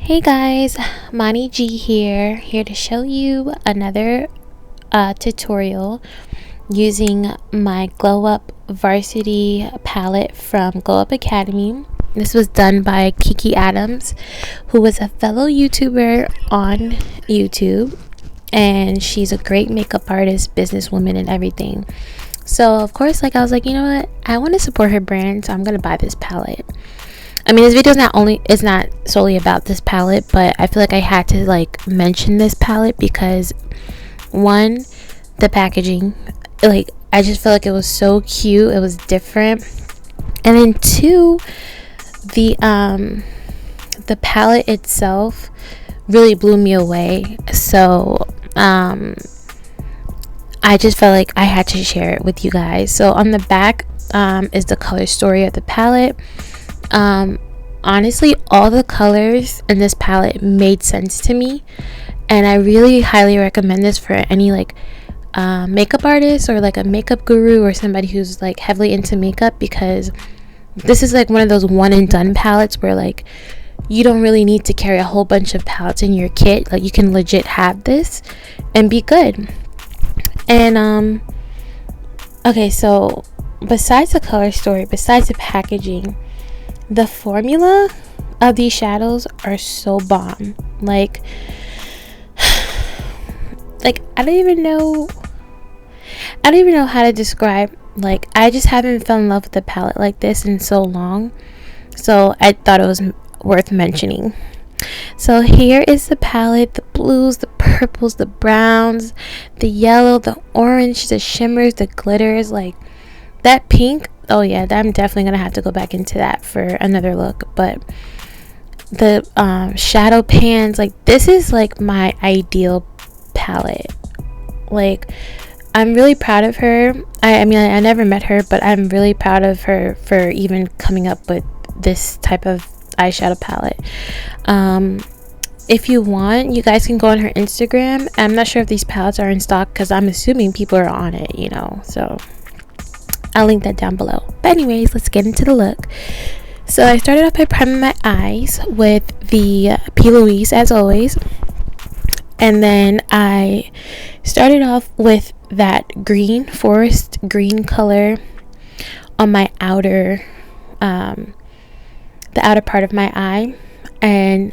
Hey guys, Mani G here to show you another tutorial using my Glow Up Varsity palette from Glow Up Academy. This was done by Kiki Adams, who was a fellow YouTuber on YouTube, and she's a great makeup artist, businesswoman, and everything. So of course, I was like, you know what, I want to support her brand, so I'm gonna buy this palette. I mean, this video is not solely about this palette, but I feel like I had to mention this palette because one, the packaging, I just feel like it was so cute, it was different, and then two, the palette itself really blew me away. So I just felt like I had to share it with you guys. So on the back is the color story of the palette. Honestly, all the colors in this palette made sense to me, and I really highly recommend this for any makeup artist or a makeup guru or somebody who's heavily into makeup, because this is one of those one and done palettes where you don't really need to carry a whole bunch of palettes in your kit. You can legit have this and be good. And okay, so besides the color story, besides the packaging, the formula of these shadows are so bomb. I don't even know how to describe. I just haven't fell in love with a palette like this in so long, so I thought it was worth mentioning. So here is the palette: the blues, the purples, the browns, the yellow, the orange, the shimmers, the glitters, that pink. Oh yeah, I'm definitely gonna have to go back into that for another look. But the shadow pans, this is my ideal palette. I'm really proud of her. I mean, I never met her, but I'm really proud of her for even coming up with this type of eyeshadow palette. If you want, you guys can go on her Instagram. I'm not sure if these palettes are in stock because I'm assuming people are on it, so I'll link that down below. But anyways, let's get into the look. So I started off by priming my eyes with the P. Louise, as always. And then I started off with that green, forest green color on my the outer part of my eye. And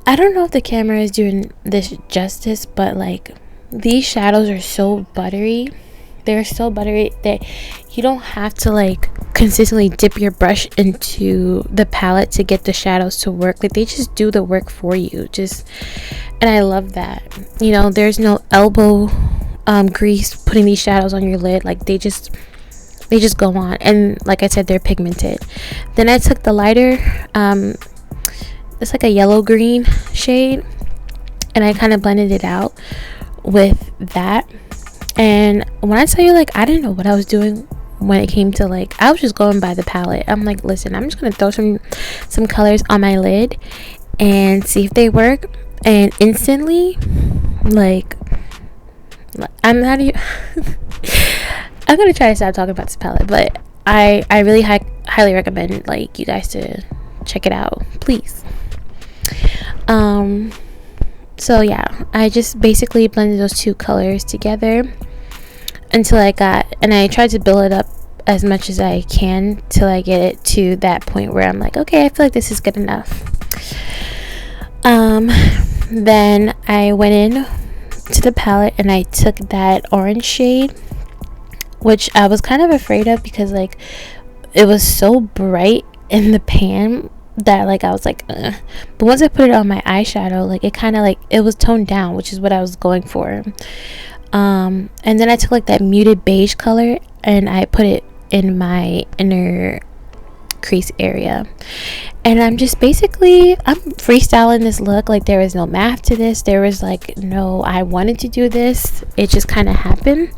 I don't know if the camera is doing this justice, but these shadows are so buttery. They're so buttery that you don't have to consistently dip your brush into the palette to get the shadows to work. They just do the work for you. And I love that. There's no elbow grease putting these shadows on your lid. They just go on. And like I said, they're pigmented. Then I took the lighter, it's a yellow green shade, and I kind of blended it out with that. And when I tell you, I didn't know what I was doing when it came to I was just going by the palette. I'm listen, I'm just gonna throw some colors on my lid and see if they work. And instantly, I'm not even I'm gonna try to stop talking about this palette, but I really highly recommend you guys to check it out, please. So yeah, I just basically blended those two colors together until I tried to build it up as much as I can till I get it to that point where I'm okay, I feel like this is good enough. Then I went in to the palette and I took that orange shade, which I was kind of afraid of because it was so bright in the pan that I was ugh. But once I put it on my eyeshadow, it kind of it was toned down, which is what I was going for. And then I took that muted beige color and I put it in my inner crease area, and I'm just I'm freestyling this look. There was no math to this. There was no I wanted to do this. It just kind of happened.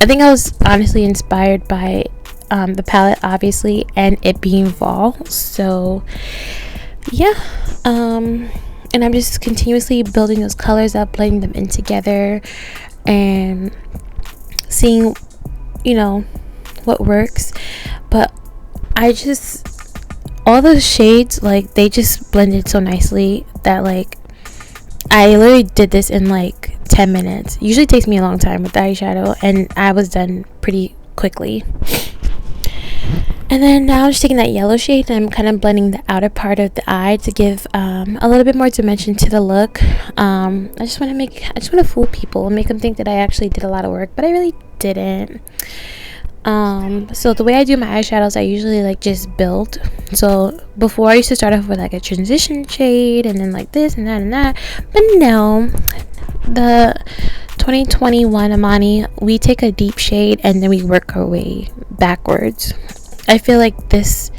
I think I was honestly inspired by the palette, obviously, and it being fall. So yeah, and I'm just continuously building those colors up, blending them in together, and seeing what works. But all those shades, like, they just blended so nicely that, like, I literally did this in like 10 minutes. Usually takes me a long time with the eyeshadow, and I was done pretty quickly. And then now I'm just taking that yellow shade and I'm kind of blending the outer part of the eye to give a little bit more dimension to the look. I just want to fool people and make them think that I actually did a lot of work, but I really didn't. So the way I do my eyeshadows, I usually like just build. So before, I used to start off with like a transition shade and then like this and that, but no, the 2021 Amani, we take a deep shade and then we work our way backwards. I feel like this,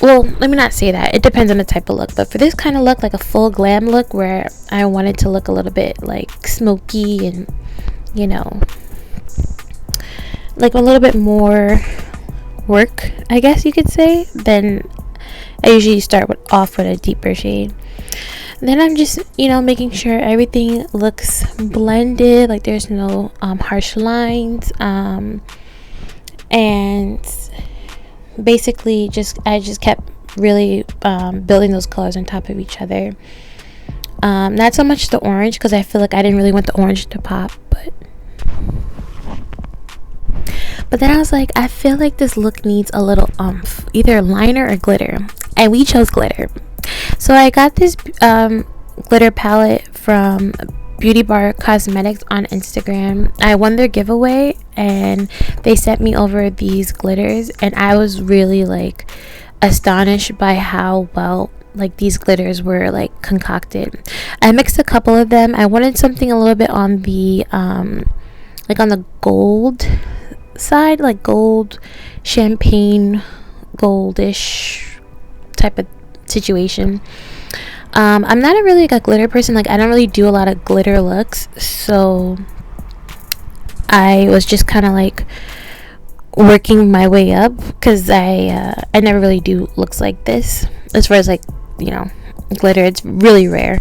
well, let me not say that, it depends on the type of look, but for this kind of look, like a full glam look where I wanted to look a little bit like smoky and, you know, like a little bit more work, I guess you could say, then I usually start off with a deeper shade. Then I'm just, you know, making sure everything looks blended, like there's no harsh lines, and basically I just kept really building those colors on top of each other. Not so much the orange, because I feel like I didn't really want the orange to pop, but then I was like, I feel like this look needs a little either liner or glitter, and we chose glitter. So I got this glitter palette from Beauty Bar Cosmetics on Instagram. I won their giveaway and they sent me over these glitters, and I was really like astonished by how well like these glitters were like concocted. I mixed a couple of them. I wanted something a little bit on the like on the gold side, like gold, champagne, goldish type of situation. I'm not a really like a glitter person. Like, I don't really do a lot of glitter looks, so I was just kind of like working my way up, because I never really do looks like this as far as like, you know, glitter. It's really rare.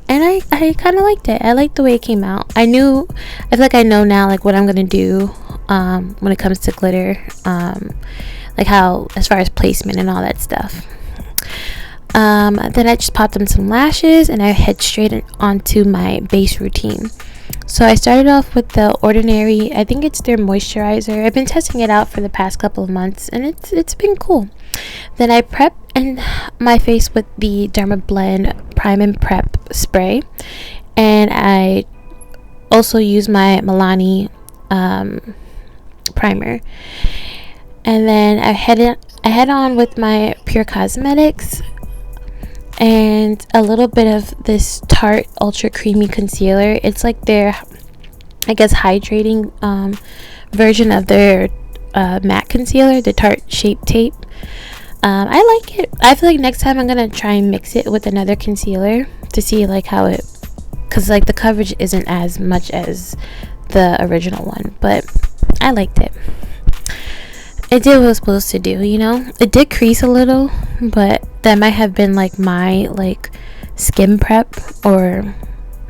And I kind of liked it. I liked the way it came out. I feel like I know now like what I'm gonna do when it comes to glitter, like how, as far as placement and all that stuff. Then I just popped on some lashes and I head straight onto my base routine. So I started off with the Ordinary, I think it's their moisturizer. I've been testing it out for the past couple of months and it's been cool. Then I prep my face with the Dermablend Prime and Prep spray, and I also use my Milani primer. And then I head on with my Pure Cosmetics and a little bit of this Tarte Ultra Creamy Concealer. It's like their, I guess, hydrating version of their matte concealer, the Tarte Shape Tape. I like it. I feel like next time I'm gonna try and mix it with another concealer to see like how it, because like the coverage isn't as much as the original one, but I liked it. It did what it was supposed to do, you know. It did crease a little, but that might have been like my like skin prep, or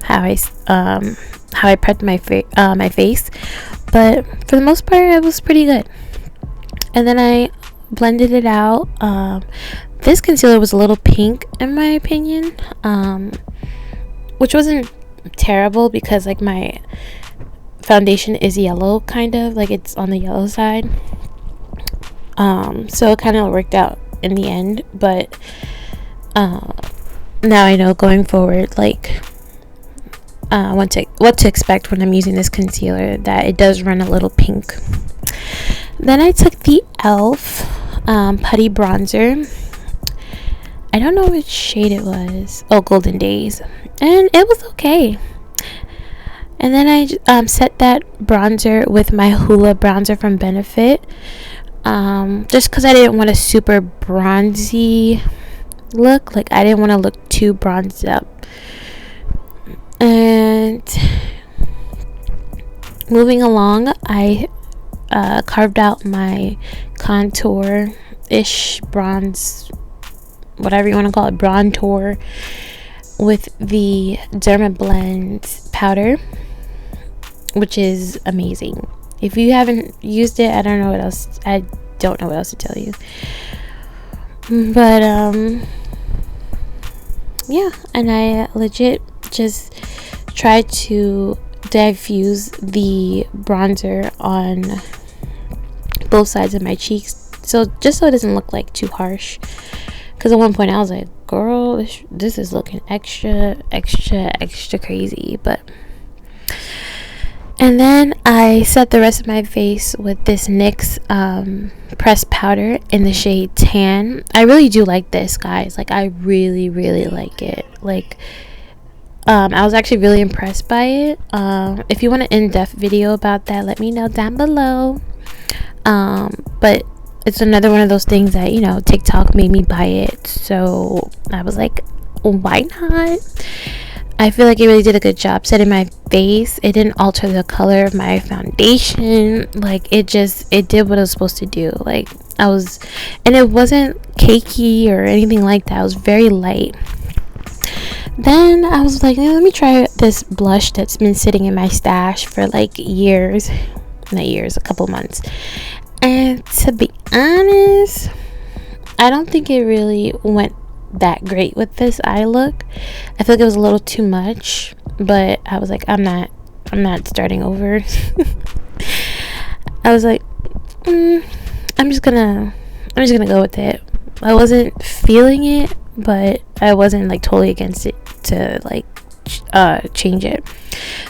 how I prepped my face. But for the most part, it was pretty good. And then I blended it out. This concealer was a little pink in my opinion, which wasn't terrible because like my foundation is yellow, kind of like it's on the yellow side. So it kind of worked out in the end, but now I know going forward like what to expect when I'm using this concealer, that it does run a little pink. Then I took the ELF putty bronzer. I don't know which shade it was. Oh, Golden Days, and it was okay. And then I set that bronzer with my Hoola bronzer from Benefit, just because I didn't want a super bronzy look. Like, I didn't want to look too bronzed up. And moving along, I carved out my contour-ish bronze, whatever you want to call it, bronzer, with the Dermablend powder, which is amazing. If you haven't used it, I don't know what else. I don't know what else to tell you. But yeah, and I legit just tried to diffuse the bronzer on both sides of my cheeks, so just so it doesn't look like too harsh. Because at one point I was like, girl, this is looking extra crazy. And then I set the rest of my face with this NYX pressed powder in the shade Tan. I really do like this, guys. Like, I really like it. Like, I was actually really impressed by it. If you want an in-depth video about that, let me know down below. But it's another one of those things that, you know, TikTok made me buy it, so I was like, why not? I feel like it really did a good job setting my face. It didn't alter the color of my foundation. Like, it did what it was supposed to do. Like, and it wasn't cakey or anything like that. It was very light. Then I was like, let me try this blush that's been sitting in my stash for like a couple months. And to be honest, I don't think it really went that great with this eye look. I feel like it was a little too much, but I was like, I'm not starting over. I was like, I'm just gonna go with it. I wasn't feeling it, but I wasn't like totally against it to like change it.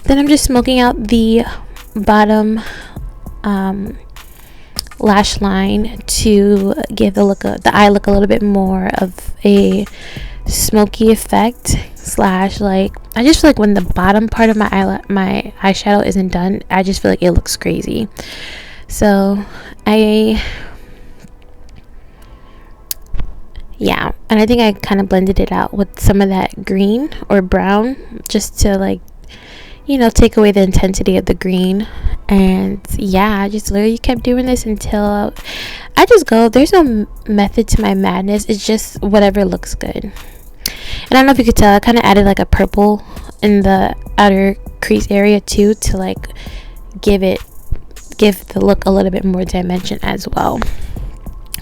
Then I'm just smoking out the bottom lash line to give the eye look a little bit more of a smoky effect / like, I just feel like when the bottom part of my eyeshadow isn't done, I just feel like it looks crazy. So and I think I kind of blended it out with some of that green or brown just to, like, you know, take away the intensity of the green. And yeah, I just literally kept doing this until I just go, there's no method to my madness. It's just whatever looks good. And I don't know if you could tell, I kind of added like a purple in the outer crease area too, to like give the look a little bit more dimension as well.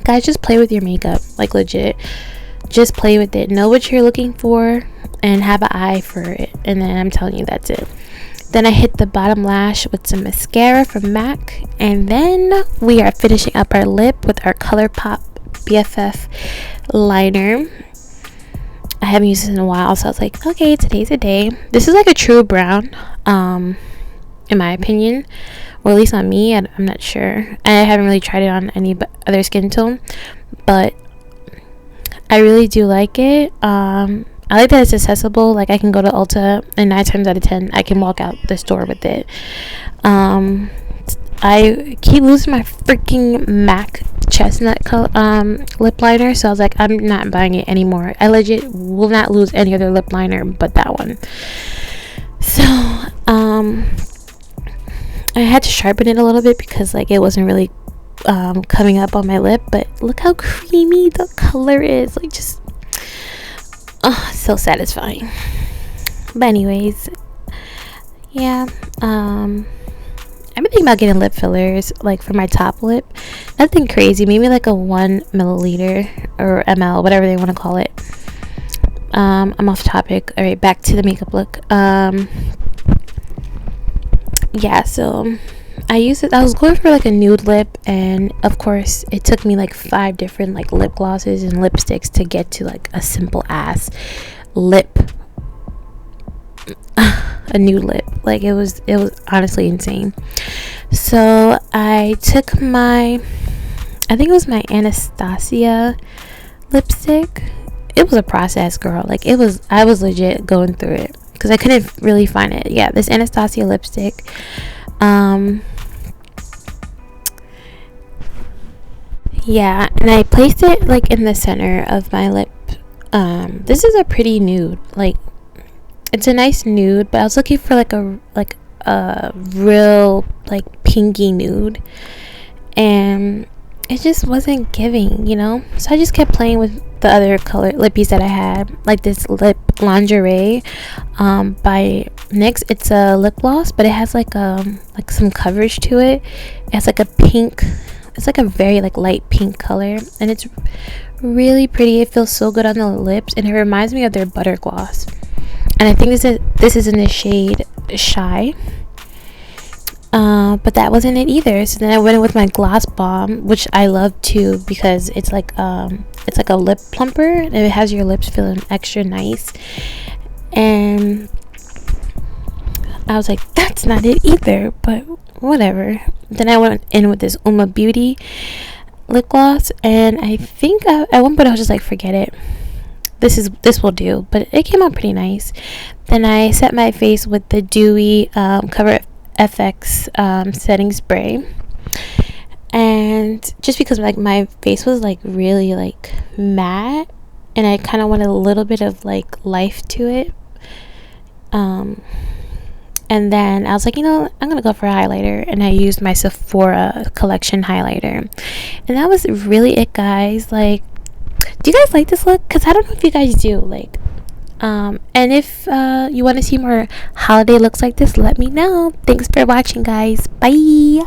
Guys, just play with your makeup. Like, legit, just play with it. Know what you're looking for and have an eye for it, and then I'm telling you, that's it. Then I hit the bottom lash with some mascara from MAC, and then we are finishing up our lip with our ColourPop BFF liner. I haven't used this in a while, so I was like, okay, today's the day. This is like a true brown, in my opinion, or at least on me. I'm not sure. I haven't really tried it on any other skin tone, but I really do like it. I like that it's accessible. Like, I can go to Ulta and 9 times out of 10 I can walk out the store with it. I keep losing my freaking MAC chestnut lip liner, so I was like, I'm not buying it anymore. I legit will not lose any other lip liner but that one. So I had to sharpen it a little bit because, like, it wasn't really coming up on my lip, but look how creamy the color is. Like, just so satisfying. But anyways, yeah, I've been thinking about getting lip fillers, like, for my top lip. Nothing crazy, maybe like a 1 milliliter or ml, whatever they want to call it. I'm off topic. All right, back to the makeup look. Yeah, so I was going for like a nude lip, and of course it took me like 5 different like lip glosses and lipsticks to get to like a simple ass lip, a nude lip. Like, it was honestly insane. So I took I think it was my Anastasia lipstick. It was a process, girl. Like, I was legit going through it because I couldn't really find it. Yeah, this Anastasia lipstick. Yeah, and I placed it like in the center of my lip. This is a pretty nude. Like, it's a nice nude, but I was looking for like a real like pinky nude, and it just wasn't giving, you know. So I just kept playing with the other color lippies that I had, like this lip lingerie by NYX. It's a lip gloss, but it has like some coverage to it. It has like a pink It's like a very like light pink color, and it's really pretty. It feels so good on the lips, and it reminds me of their butter gloss. And I think this is in the shade Shy. But that wasn't it either. So then I went in with my Gloss Bomb, which I love too, because it's like a lip plumper, and it has your lips feeling extra nice. And I was like, that's not it either, but whatever. Then I went in with this Uma Beauty lip gloss, and I think at one point I was just like, forget it, this will do. But it came out pretty nice. Then I set my face with the Dewy Cover FX setting spray, and just because like my face was like really like matte, and I kind of wanted a little bit of like life to it, and then I was like, I'm gonna go for a highlighter, and I used my Sephora collection highlighter, and that was really it, guys. Like, do you guys like this look? Because I don't know if you guys do. Like, and if you want to see more holiday looks like this, let me know. Thanks for watching, guys. Bye.